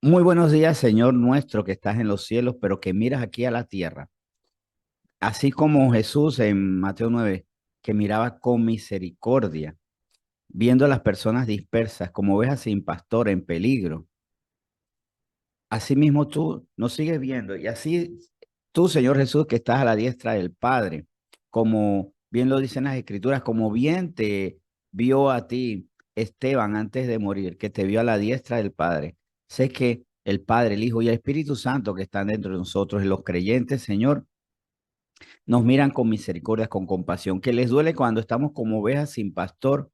Muy buenos días, Señor nuestro que estás en los cielos, pero que miras aquí a la tierra. Así como Jesús en Mateo 9, que miraba con misericordia, viendo a las personas dispersas como ovejas sin pastor en peligro. Así mismo tú nos sigues viendo. Y así tú, Señor Jesús, que estás a la diestra del Padre, como bien lo dicen las Escrituras, como bien te vio a ti Esteban antes de morir, que te vio a la diestra del Padre. Sé que el Padre, el Hijo y el Espíritu Santo que están dentro de nosotros, los creyentes, Señor, nos miran con misericordia, con compasión, que les duele cuando estamos como ovejas sin pastor,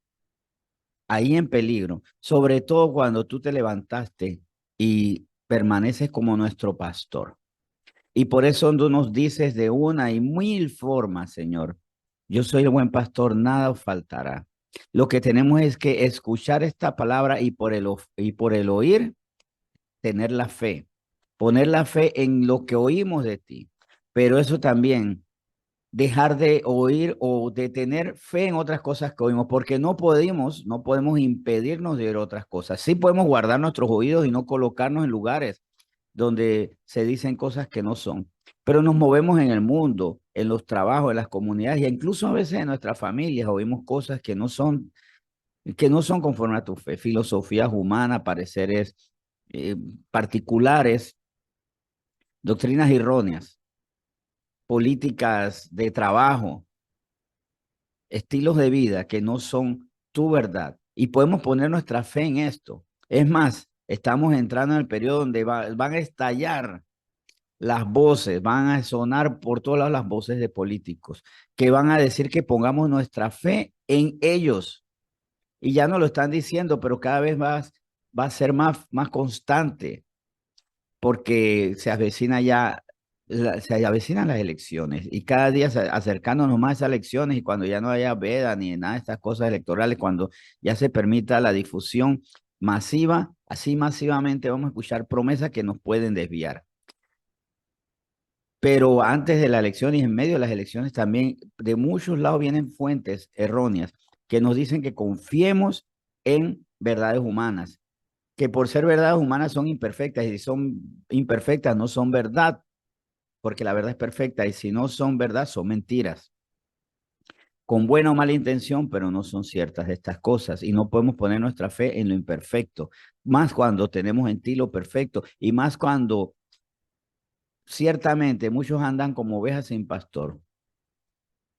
ahí en peligro, sobre todo cuando tú te levantaste y permaneces como nuestro pastor. Y por eso tú nos dices de una y mil formas, Señor, yo soy el buen pastor, nada os faltará. Lo que tenemos es que escuchar esta palabra y y por el oír, tener la fe, poner la fe en lo que oímos de ti. Pero eso también, dejar de oír o de tener fe en otras cosas que oímos, porque no podemos impedirnos de oír otras cosas. Sí podemos guardar nuestros oídos y no colocarnos en lugares donde se dicen cosas que no son. Pero nos movemos en el mundo, en los trabajos, en las comunidades e incluso a veces en nuestras familias oímos cosas que no son conforme a tu fe, filosofías humanas, pareceres eh, particulares, doctrinas erróneas, políticas de trabajo, estilos de vida que no son tu verdad. Y podemos poner nuestra fe en esto. Es más, estamos entrando en el periodo donde van a estallar las voces, van a sonar por todos lados las voces de políticos que van a decir que pongamos nuestra fe en ellos. Y ya no lo están diciendo, pero cada vez va a ser más constante porque se avecina ya, se avecinan las elecciones y cada día acercándonos más a esas elecciones y cuando ya no haya veda ni nada de estas cosas electorales, cuando ya se permita la difusión masiva, así masivamente vamos a escuchar promesas que nos pueden desviar. Pero antes de la elección y en medio de las elecciones también de muchos lados vienen fuentes erróneas que nos dicen que confiemos en verdades humanas, que por ser verdades humanas son imperfectas y si son imperfectas no son verdad, porque la verdad es perfecta y si no son verdad son mentiras. Con buena o mala intención, pero no son ciertas estas cosas y no podemos poner nuestra fe en lo imperfecto, más cuando tenemos en ti lo perfecto y más cuando ciertamente muchos andan como ovejas sin pastor,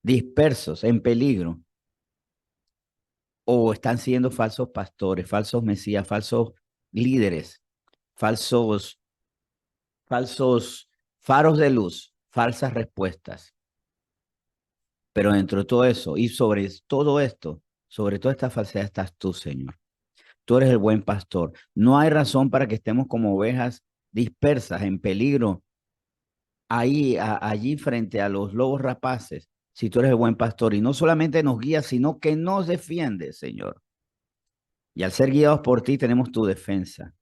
dispersos, en peligro, o están siendo falsos pastores, falsos mesías, falsos líderes, falsos, falsos faros de luz, falsas respuestas. Pero dentro de todo eso y sobre todo esto, sobre toda esta falsedad estás tú, Señor. Tú eres el buen pastor. No hay razón para que estemos como ovejas dispersas, en peligro, allí frente a los lobos rapaces, si tú eres el buen pastor y no solamente nos guías, sino que nos defiendes, Señor. Y al ser guiados por ti tenemos tu defensa,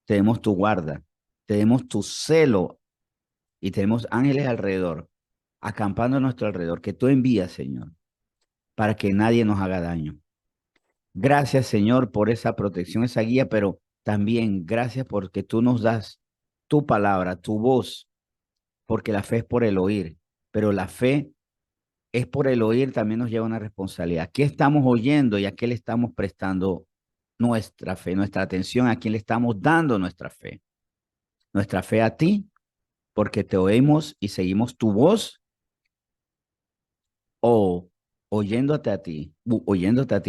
tenemos tu guarda, tenemos tu celo y tenemos ángeles alrededor, acampando a nuestro alrededor, que tú envías, Señor, para que nadie nos haga daño. Gracias, Señor, por esa protección, esa guía, pero también gracias porque tú nos das tu palabra, tu voz, porque la fe es por el oír, pero la fe es por el oír, también nos lleva una responsabilidad. ¿Qué estamos oyendo y a qué le estamos prestando nuestra fe, nuestra atención? ¿A quién le estamos dando nuestra fe? Nuestra fe a ti, porque te oímos y seguimos tu voz, o oyéndote a ti,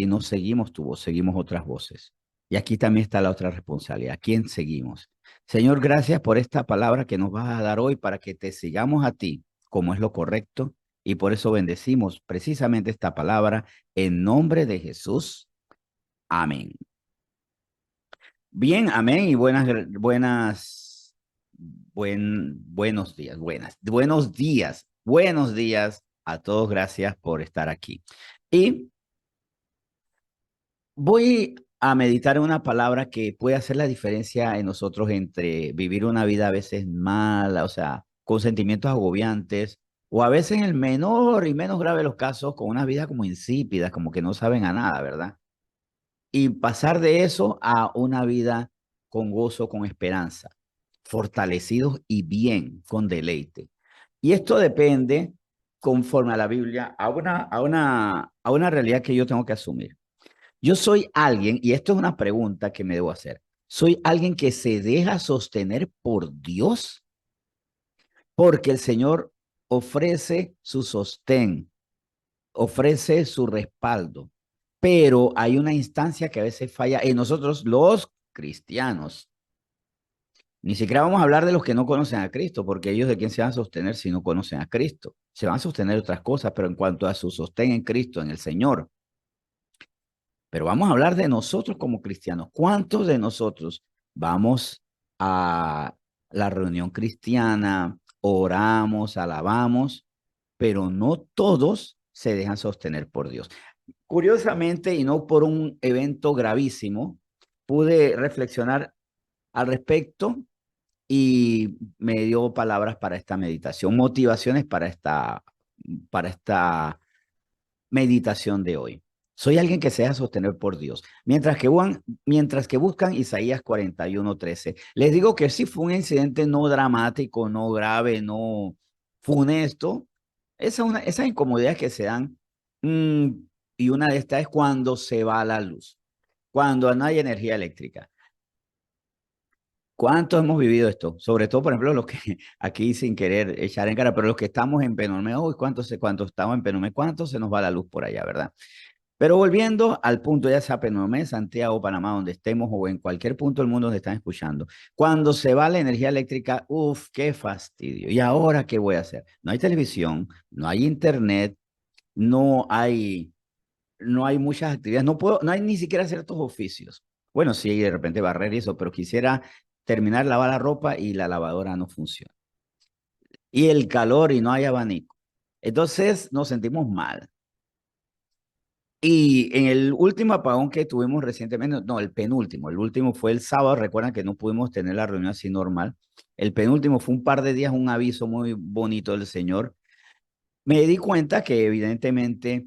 no seguimos tu voz, seguimos otras voces. Y aquí también está la otra responsabilidad. ¿A quién seguimos? Señor, gracias por esta palabra que nos vas a dar hoy para que te sigamos a ti, como es lo correcto. Y por eso bendecimos precisamente esta palabra en nombre de Jesús. Amén. Bien, amén y buenos días a todos. Gracias por estar aquí. Y voy a meditar en una palabra que puede hacer la diferencia en nosotros entre vivir una vida a veces mala, o sea, con sentimientos agobiantes, o a veces en el menor y menos grave de los casos, con una vida como insípida, como que no saben a nada, ¿verdad? Y pasar de eso a una vida con gozo, con esperanza, fortalecidos y bien, con deleite. Y esto depende, conforme a la Biblia, a una realidad que yo tengo que asumir. Yo soy alguien, y esto es una pregunta que me debo hacer, ¿soy alguien que se deja sostener por Dios? Porque el Señor ofrece su sostén, ofrece su respaldo, pero hay una instancia que a veces falla en nosotros los cristianos. Ni siquiera vamos a hablar de los que no conocen a Cristo, porque ellos de quién se van a sostener si no conocen a Cristo. Se van a sostener otras cosas, pero en cuanto a su sostén en Cristo, en el Señor. Pero vamos a hablar de nosotros como cristianos. ¿Cuántos de nosotros vamos a la reunión cristiana, oramos, alabamos, pero no todos se dejan sostener por Dios? Curiosamente, y no por un evento gravísimo, pude reflexionar al respecto y me dio palabras para esta meditación, motivaciones para esta meditación de hoy. Soy alguien que se deja sostener por Dios. Mientras que buscan Isaías 41:13. Les digo que sí fue un incidente no dramático, no grave, no funesto. Esas incomodidades que se dan. mm, y una de estas es cuando se va la luz, cuando no hay energía eléctrica. ¿Cuántos hemos vivido esto? Sobre todo, por ejemplo, los que aquí sin querer echar en cara, pero los que estamos en Penorme, hoy, ¿cuántos estamos en Penorme? ¿Cuánto se nos va la luz por allá, verdad? Pero volviendo al punto, ya sea Penorme, Santiago, Panamá, donde estemos o en cualquier punto del mundo donde están escuchando, cuando se va la energía eléctrica, uff, qué fastidio. ¿Y ahora qué voy a hacer? No hay televisión, no hay internet, no hay, no hay muchas actividades, no hay ni siquiera ciertos oficios. Bueno, sí, de repente barrer y eso, pero quisiera terminar de lavar la ropa y la lavadora no funciona. Y el calor y no hay abanico. Entonces nos sentimos mal. Y en el último apagón que tuvimos recientemente, no, el penúltimo, el último fue el sábado, recuerdan que no pudimos tener la reunión así normal. El penúltimo fue un par de días, un aviso muy bonito del Señor. Me di cuenta que evidentemente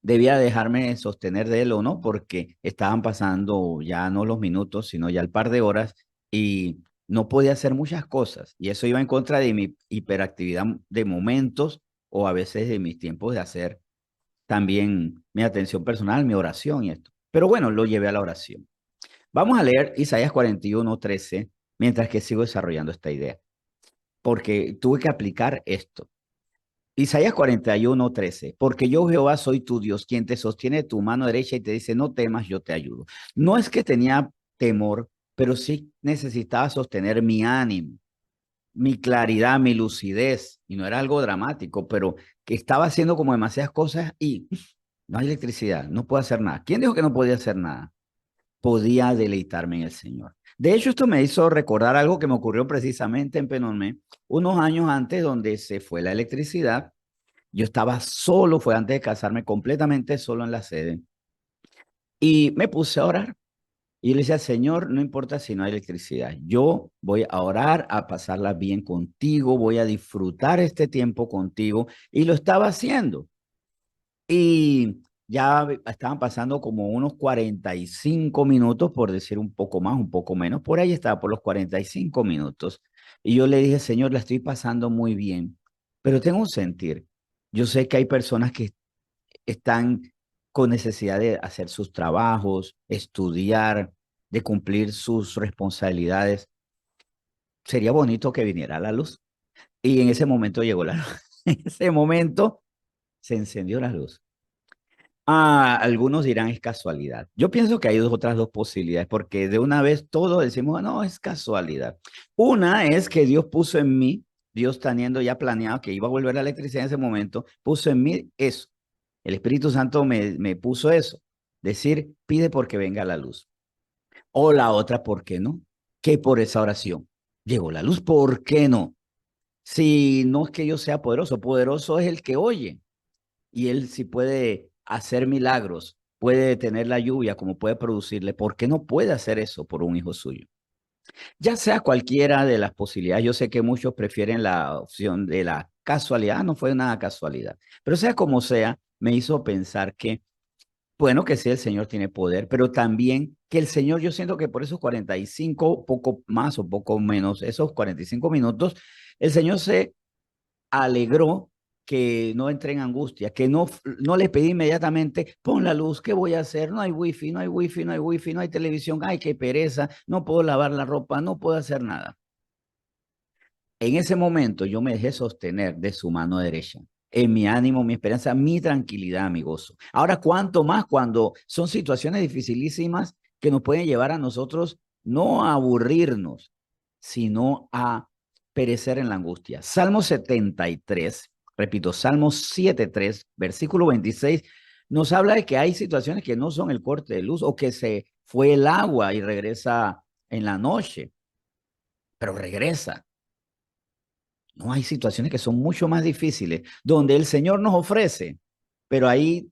debía dejarme sostener de él o no, porque estaban pasando ya no los minutos, sino ya el par de horas y no podía hacer muchas cosas. Y eso iba en contra de mi hiperactividad de momentos o a veces de mis tiempos de hacer también mi atención personal, mi oración y esto. Pero bueno, lo llevé a la oración. Vamos a leer Isaías 41:13 mientras que sigo desarrollando esta idea, porque tuve que aplicar esto. Isaías 41:13, porque yo Jehová soy tu Dios, quien te sostiene de tu mano derecha y te dice, no temas, yo te ayudo. No es que tenía temor, pero sí necesitaba sostener mi ánimo, mi claridad, mi lucidez, y no era algo dramático, pero que estaba haciendo como demasiadas cosas y no hay electricidad, no puedo hacer nada. ¿Quién dijo que no podía hacer nada? Podía deleitarme en el Señor. De hecho, esto me hizo recordar algo que me ocurrió precisamente en Penormé, unos años antes donde se fue la electricidad. Yo estaba solo, fue antes de casarme, completamente solo en la sede. Y me puse a orar. Y le decía, Señor, no importa si no hay electricidad, yo voy a orar, a pasarla bien contigo, voy a disfrutar este tiempo contigo. Y lo estaba haciendo. Y ya estaban pasando como unos 45 minutos, por decir un poco más, un poco menos. Por ahí estaba, por los 45 minutos. Y yo le dije, Señor, la estoy pasando muy bien, pero tengo un sentir. Yo sé que hay personas que están con necesidad de hacer sus trabajos, estudiar, de cumplir sus responsabilidades. Sería bonito que viniera la luz. Y en ese momento llegó la luz. En ese momento se encendió la luz. Algunos dirán es casualidad. Yo pienso que hay otras dos posibilidades, porque de una vez todos decimos, no, es casualidad. Una es que Dios puso en mí, Dios teniendo ya planeado que iba a volver la electricidad en ese momento, puso en mí eso. El Espíritu Santo me puso eso. Decir, pide porque venga la luz. O la otra, ¿por qué no? Que por esa oración llegó la luz, ¿por qué no? Si no es que yo sea poderoso, poderoso es el que oye. Y él sí puede hacer milagros, puede detener la lluvia, como puede producirle. ¿Por qué no puede hacer eso por un hijo suyo? Ya sea cualquiera de las posibilidades, yo sé que muchos prefieren la opción de la casualidad, no fue nada casualidad, pero sea como sea, me hizo pensar que Bueno, que sí, el Señor tiene poder, pero también que el Señor, yo siento que por esos 45, poco más o poco menos, esos 45 minutos, el Señor se alegró que no entré en angustia, que no le pedí inmediatamente, pon la luz, ¿qué voy a hacer? No hay wifi, no hay wifi, no hay wifi, no hay televisión, ay, qué pereza, no puedo lavar la ropa, no puedo hacer nada. En ese momento yo me dejé sostener de su mano derecha, en mi ánimo, mi esperanza, mi tranquilidad, mi gozo. Ahora, ¿cuánto más cuando son situaciones dificilísimas que nos pueden llevar a nosotros no a aburrirnos, sino a perecer en la angustia? Salmo 73, repito, Salmo 73, versículo 26, nos habla de que hay situaciones que no son el corte de luz o que se fue el agua y regresa en la noche, pero regresa. No, hay situaciones que son mucho más difíciles, donde el Señor nos ofrece, pero ahí,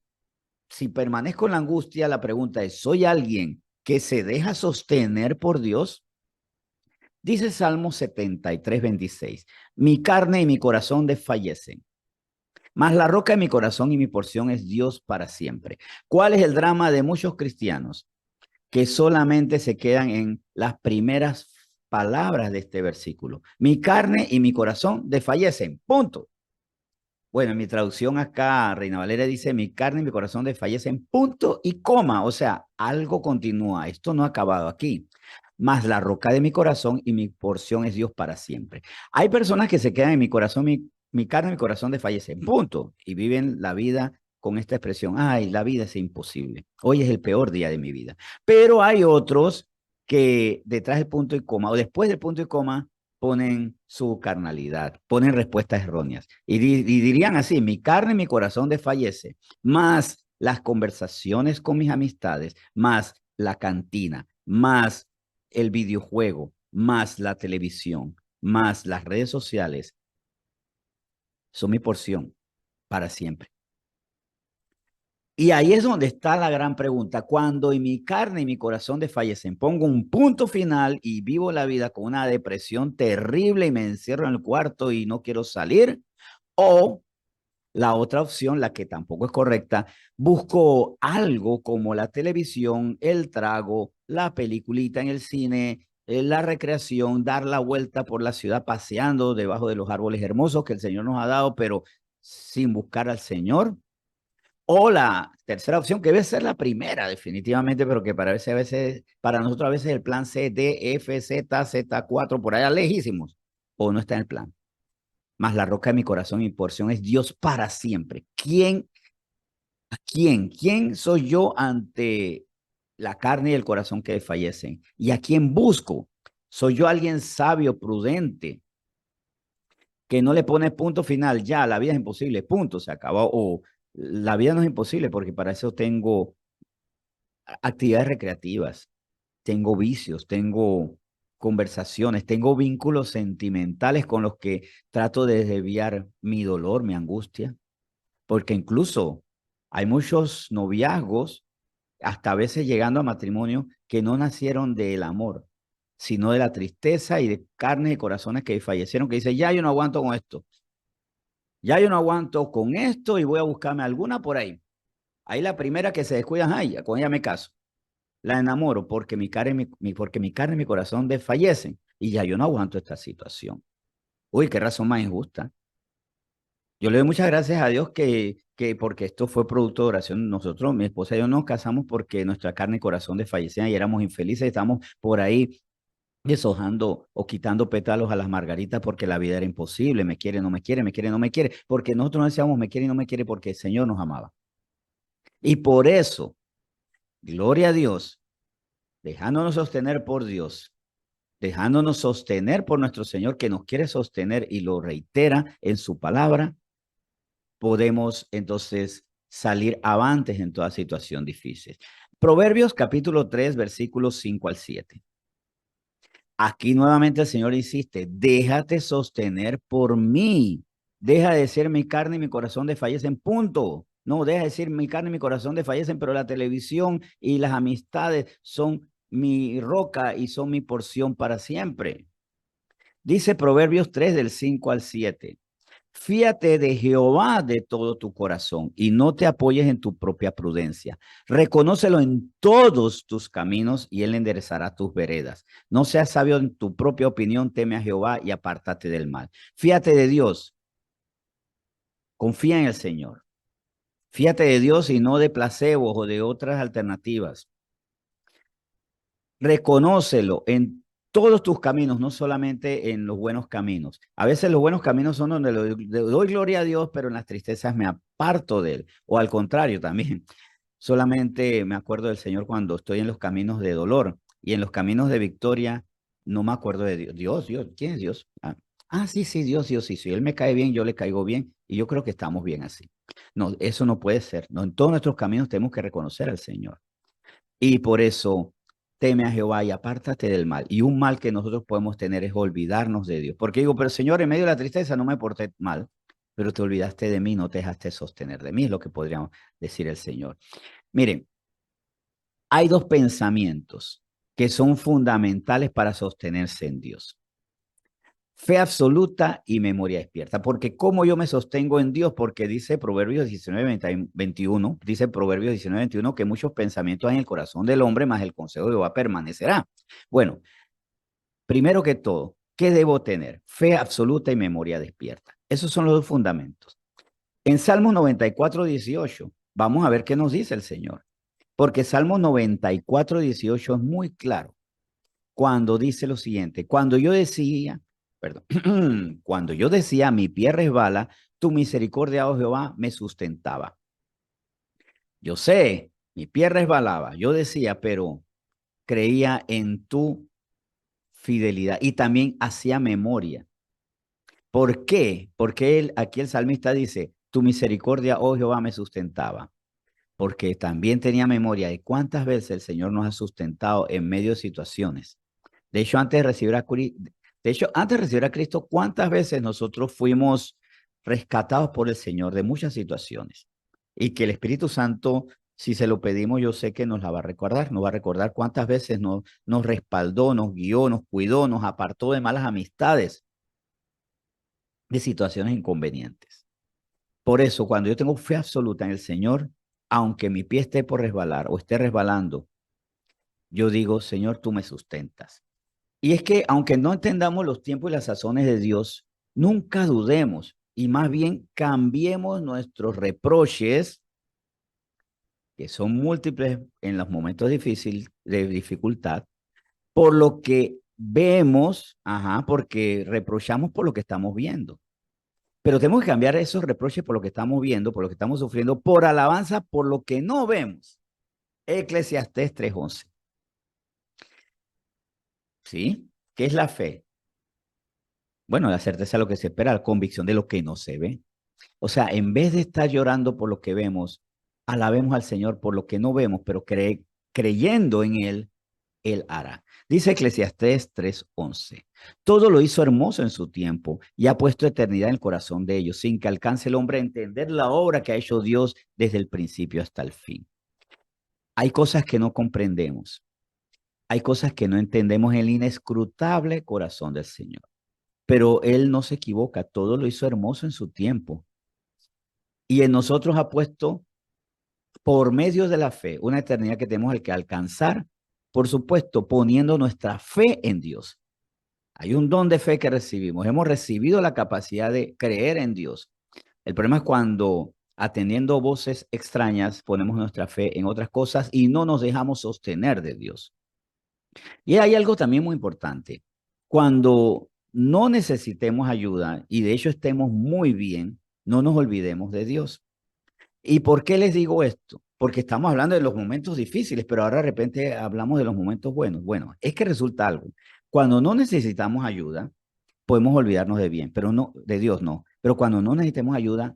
si permanezco en la angustia, la pregunta es, ¿soy alguien que se deja sostener por Dios? Dice Salmo 73, 26, mi carne y mi corazón desfallecen, mas la roca de mi corazón y mi porción es Dios para siempre. ¿Cuál es el drama de muchos cristianos? Que solamente se quedan en las primeras palabras de este versículo. Mi carne y mi corazón desfallecen, punto. Bueno, en mi traducción acá, Reina Valera dice, mi carne y mi corazón desfallecen, punto y coma. O sea, algo continúa. Esto no ha acabado aquí. Más la roca de mi corazón y mi porción es Dios para siempre. Hay personas que se quedan en mi corazón, mi carne y mi corazón desfallecen, punto. Y viven la vida con esta expresión, ay, la vida es imposible. Hoy es el peor día de mi vida. Pero hay otros que detrás del punto y coma o después del punto y coma ponen su carnalidad, ponen respuestas erróneas y dirían así, mi carne y mi corazón desfallece, más las conversaciones con mis amistades, más la cantina, más el videojuego, más la televisión, más las redes sociales, son mi porción para siempre. Y ahí es donde está la gran pregunta. Cuando en mi carne y mi corazón desfallecen, pongo un punto final y vivo la vida con una depresión terrible y me encierro en el cuarto y no quiero salir. O la otra opción, la que tampoco es correcta, busco algo como la televisión, el trago, la peliculita en el cine, la recreación, dar la vuelta por la ciudad paseando debajo de los árboles hermosos que el Señor nos ha dado, pero sin buscar al Señor. O la tercera opción, que debe ser la primera, definitivamente, pero que a veces, para nosotros a veces el plan C, D, F, Z, Z4, por allá lejísimos, o no está en el plan. Más la roca de mi corazón y mi porción es Dios para siempre. ¿A quién? ¿Quién soy yo ante la carne y el corazón que desfallecen? ¿Y a quién busco? ¿Soy yo alguien sabio, prudente, que no le pone punto final? Ya, la vida es imposible, punto, se acabó. O la vida no es imposible porque para eso tengo actividades recreativas, tengo vicios, tengo conversaciones, tengo vínculos sentimentales con los que trato de desviar mi dolor, mi angustia, porque incluso hay muchos noviazgos, hasta a veces llegando a matrimonio, que no nacieron del amor, sino de la tristeza y de carnes y corazones que fallecieron, que dicen, ya yo no aguanto con esto, ya yo no aguanto con esto y voy a buscarme alguna por ahí. Ahí la primera que se descuida, ay, con ella me caso. La enamoro porque porque mi carne y mi corazón desfallecen y ya yo no aguanto esta situación. Uy, qué razón más injusta. Yo le doy muchas gracias a Dios que porque esto fue producto de oración. Nosotros, mi esposa y yo nos casamos porque nuestra carne y corazón desfallecían y éramos infelices. Estamos por ahí deshojando o quitando pétalos a las margaritas porque la vida era imposible. Me quiere, no me quiere, me quiere, no me quiere. Porque nosotros no decíamos me quiere y no me quiere porque el Señor nos amaba. Y por eso, gloria a Dios, dejándonos sostener por Dios, dejándonos sostener por nuestro Señor que nos quiere sostener y lo reitera en su palabra, podemos entonces salir avantes en toda situación difícil. Proverbios capítulo 3, versículos 5 al 7. Aquí nuevamente el Señor insiste, déjate sostener por mí. Deja de decir mi carne y mi corazón desfallecen, punto. No, deja de decir mi carne y mi corazón desfallecen, pero la televisión y las amistades son mi roca y son mi porción para siempre. Dice Proverbios 3 del 5 al 7. Fíate de Jehová de todo tu corazón y no te apoyes en tu propia prudencia. Reconócelo en todos tus caminos y él enderezará tus veredas. No seas sabio en tu propia opinión, teme a Jehová y apártate del mal. Fíate de Dios, confía en el Señor. Fíate de Dios y no de placebos o de otras alternativas. Reconócelo en todos tus caminos, no solamente en los buenos caminos. A veces los buenos caminos son donde le doy gloria a Dios, pero en las tristezas me aparto de él. O al contrario también. Solamente me acuerdo del Señor cuando estoy en los caminos de dolor y en los caminos de victoria no me acuerdo de Dios. Dios, ¿quién es Dios? Sí, sí, Dios, sí. Si Él me cae bien, yo le caigo bien y yo creo que estamos bien así. No, eso no puede ser. No, en todos nuestros caminos tenemos que reconocer al Señor. Y por eso teme a Jehová y apártate del mal. Y un mal que nosotros podemos tener es olvidarnos de Dios. Porque digo, pero Señor, en medio de la tristeza no me porté mal, pero te olvidaste de mí, no te dejaste sostener de mí, es lo que podríamos decir el Señor. Miren, hay dos pensamientos que son fundamentales para sostenerse en Dios. Fe absoluta y memoria despierta. Porque ¿cómo yo me sostengo en Dios? Porque dice Proverbios 19:21, dice Proverbios 19:21 que muchos pensamientos hay en el corazón del hombre, más el consejo de Jehová permanecerá. Bueno, primero que todo, ¿qué debo tener? Fe absoluta y memoria despierta. Esos son los dos fundamentos. En Salmos 94:18, vamos a ver qué nos dice el Señor. Porque Salmos 94:18 es muy claro cuando dice lo siguiente, cuando yo decía, perdón, cuando yo decía, mi pie resbala, tu misericordia, oh Jehová, me sustentaba. Yo sé, mi pie resbalaba, yo decía, pero creía en tu fidelidad y también hacía memoria. ¿Por qué? Porque aquí el salmista dice, tu misericordia, oh Jehová, me sustentaba. Porque también tenía memoria de cuántas veces el Señor nos ha sustentado en medio de situaciones. De hecho, antes de recibir a Cristo, ¿cuántas veces nosotros fuimos rescatados por el Señor de muchas situaciones? Y que el Espíritu Santo, si se lo pedimos, yo sé que nos la va a recordar. Nos va a recordar cuántas veces nos respaldó, nos guió, nos cuidó, nos apartó de malas amistades, de situaciones inconvenientes. Por eso, cuando yo tengo fe absoluta en el Señor, aunque mi pie esté por resbalar o esté resbalando, yo digo, Señor, tú me sustentas. Y es que aunque no entendamos los tiempos y las sazones de Dios, nunca dudemos y más bien cambiemos nuestros reproches, que son múltiples en los momentos difíciles de dificultad, por lo que vemos, porque reprochamos por lo que estamos viendo. Pero tenemos que cambiar esos reproches por lo que estamos viendo, por lo que estamos sufriendo, por alabanza, por lo que no vemos. Eclesiastés 3:11. ¿Sí? ¿Qué es la fe? Bueno, la certeza de lo que se espera, la convicción de lo que no se ve. O sea, en vez de estar llorando por lo que vemos, alabemos al Señor por lo que no vemos, pero creyendo en Él, Él hará. Dice Eclesiastés 3:11. Todo lo hizo hermoso en su tiempo y ha puesto eternidad en el corazón de ellos, sin que alcance el hombre a entender la obra que ha hecho Dios desde el principio hasta el fin. Hay cosas que no comprendemos. Hay cosas que no entendemos en el inescrutable corazón del Señor. Pero Él no se equivoca, todo lo hizo hermoso en su tiempo. Y en nosotros ha puesto por medio de la fe una eternidad que tenemos que alcanzar, por supuesto, poniendo nuestra fe en Dios. Hay un don de fe que recibimos. Hemos recibido la capacidad de creer en Dios. El problema es cuando atendiendo voces extrañas ponemos nuestra fe en otras cosas y no nos dejamos sostener de Dios. Y hay algo también muy importante. Cuando no necesitemos ayuda y de hecho estemos muy bien, no nos olvidemos de Dios. ¿Y por qué les digo esto? Porque estamos hablando de los momentos difíciles, pero ahora de repente hablamos de los momentos buenos. Bueno, es que resulta algo. Cuando no necesitamos ayuda, podemos olvidarnos de bien, pero no, de Dios no. Pero cuando no necesitemos ayuda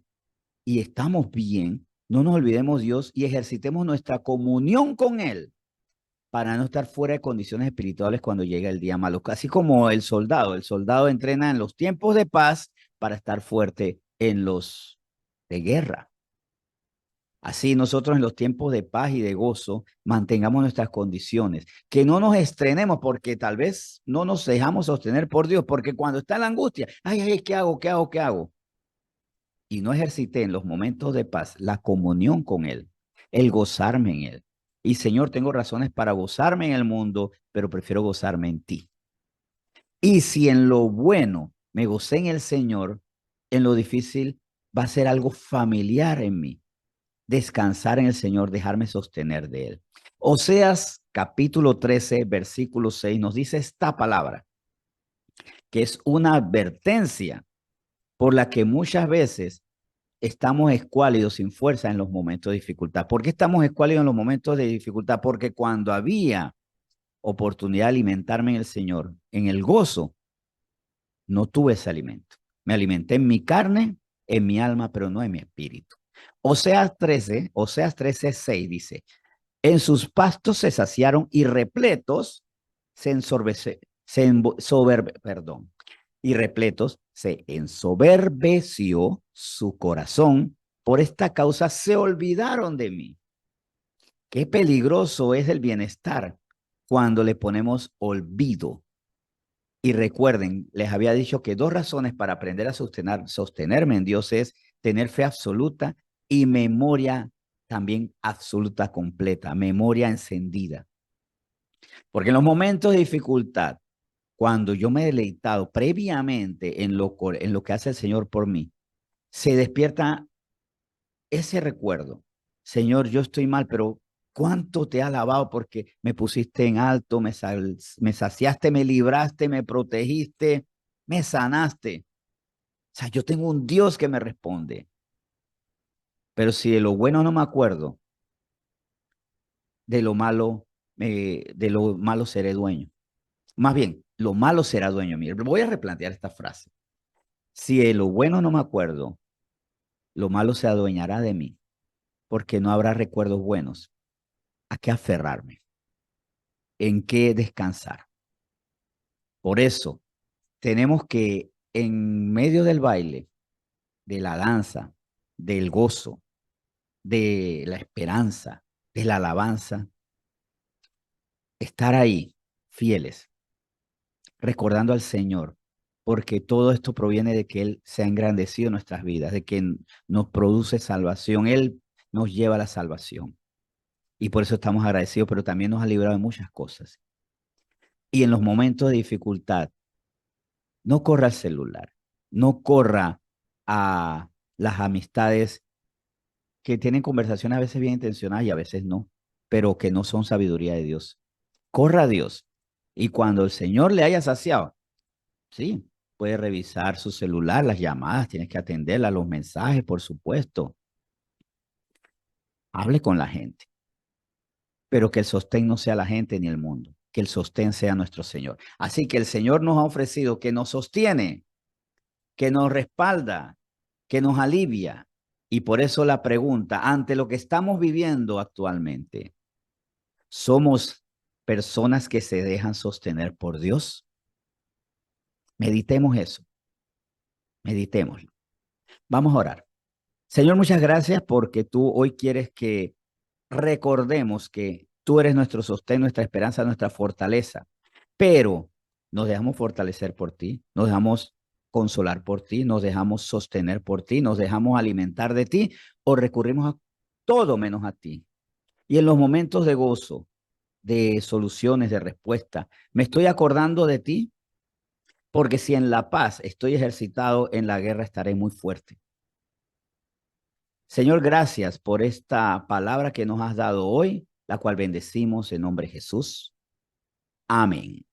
y estamos bien, no nos olvidemos de Dios y ejercitemos nuestra comunión con Él para no estar fuera de condiciones espirituales cuando llega el día malo. Así como el soldado entrena en los tiempos de paz para estar fuerte en los de guerra. Así nosotros en los tiempos de paz y de gozo mantengamos nuestras condiciones, que no nos estrenemos porque tal vez no nos dejamos sostener por Dios, porque cuando está la angustia, ay, ¿qué hago? ¿Qué hago? ¿Qué hago? y no ejercité en los momentos de paz la comunión con Él, el gozarme en Él. Y Señor, tengo razones para gozarme en el mundo, pero prefiero gozarme en ti. Y si en lo bueno me gocé en el Señor, en lo difícil va a ser algo familiar en mí. Descansar en el Señor, dejarme sostener de Él. Oseas capítulo 13, versículo 6 nos dice esta palabra, que es una advertencia por la que muchas veces estamos escuálidos, sin fuerza en los momentos de dificultad. ¿Por qué estamos escuálidos en los momentos de dificultad? Porque cuando había oportunidad de alimentarme en el Señor, en el gozo, no tuve ese alimento. Me alimenté en mi carne, en mi alma, pero no en mi espíritu. Oseas 13, 6 dice, en sus pastos se saciaron y repletos se ensorbece, se perdón, y repletos se ensoberbeció su corazón. Por esta causa se olvidaron de mí. Qué peligroso es el bienestar cuando le ponemos olvido. Y recuerden, les había dicho que dos razones para aprender a sostenerme en Dios es tener fe absoluta y memoria también absoluta completa, memoria encendida. Porque en los momentos de dificultad, cuando yo me he deleitado previamente en lo que hace el Señor por mí, se despierta ese recuerdo. Señor, yo estoy mal, pero cuánto te he alabado porque me pusiste en alto, me saciaste, me libraste, me protegiste, me sanaste. O sea, yo tengo un Dios que me responde. Pero si de lo bueno no me acuerdo, de lo malo seré dueño. Más bien, lo malo será dueño mío. Voy a replantear esta frase. Si de lo bueno no me acuerdo, lo malo se adueñará de mí, porque no habrá recuerdos buenos. ¿A qué aferrarme? ¿En qué descansar? Por eso, tenemos que, en medio del baile, de la danza, del gozo, de la esperanza, de la alabanza, estar ahí, fieles, recordando al Señor, porque todo esto proviene de que Él se ha engrandecido en nuestras vidas, de que nos produce salvación, Él nos lleva a la salvación. Y por eso estamos agradecidos, pero también nos ha librado de muchas cosas. Y en los momentos de dificultad, no corra al celular, no corra a las amistades que tienen conversaciones a veces bien intencionadas y a veces no, pero que no son sabiduría de Dios. Corra a Dios. Y cuando el Señor le haya saciado, sí, puede revisar su celular, las llamadas, tienes que atenderlas, los mensajes, por supuesto. Hable con la gente, pero que el sostén no sea la gente ni el mundo, que el sostén sea nuestro Señor. Así que el Señor nos ha ofrecido que nos sostiene, que nos respalda, que nos alivia. Y por eso la pregunta, ante lo que estamos viviendo actualmente, ¿somos personas que se dejan sostener por Dios? Meditemos eso, meditémoslo. Vamos a orar. Señor, muchas gracias porque tú hoy quieres que recordemos que tú eres nuestro sostén, nuestra esperanza, nuestra fortaleza, pero nos dejamos fortalecer por ti, nos dejamos consolar por ti, nos dejamos sostener por ti, nos dejamos alimentar de ti o recurrimos a todo menos a ti. Y en los momentos de gozo, de soluciones, de respuesta, me estoy acordando de ti porque si en la paz estoy ejercitado, en la guerra estaré muy fuerte. Señor, gracias por esta palabra que nos has dado hoy, la cual bendecimos en nombre de Jesús. Amén.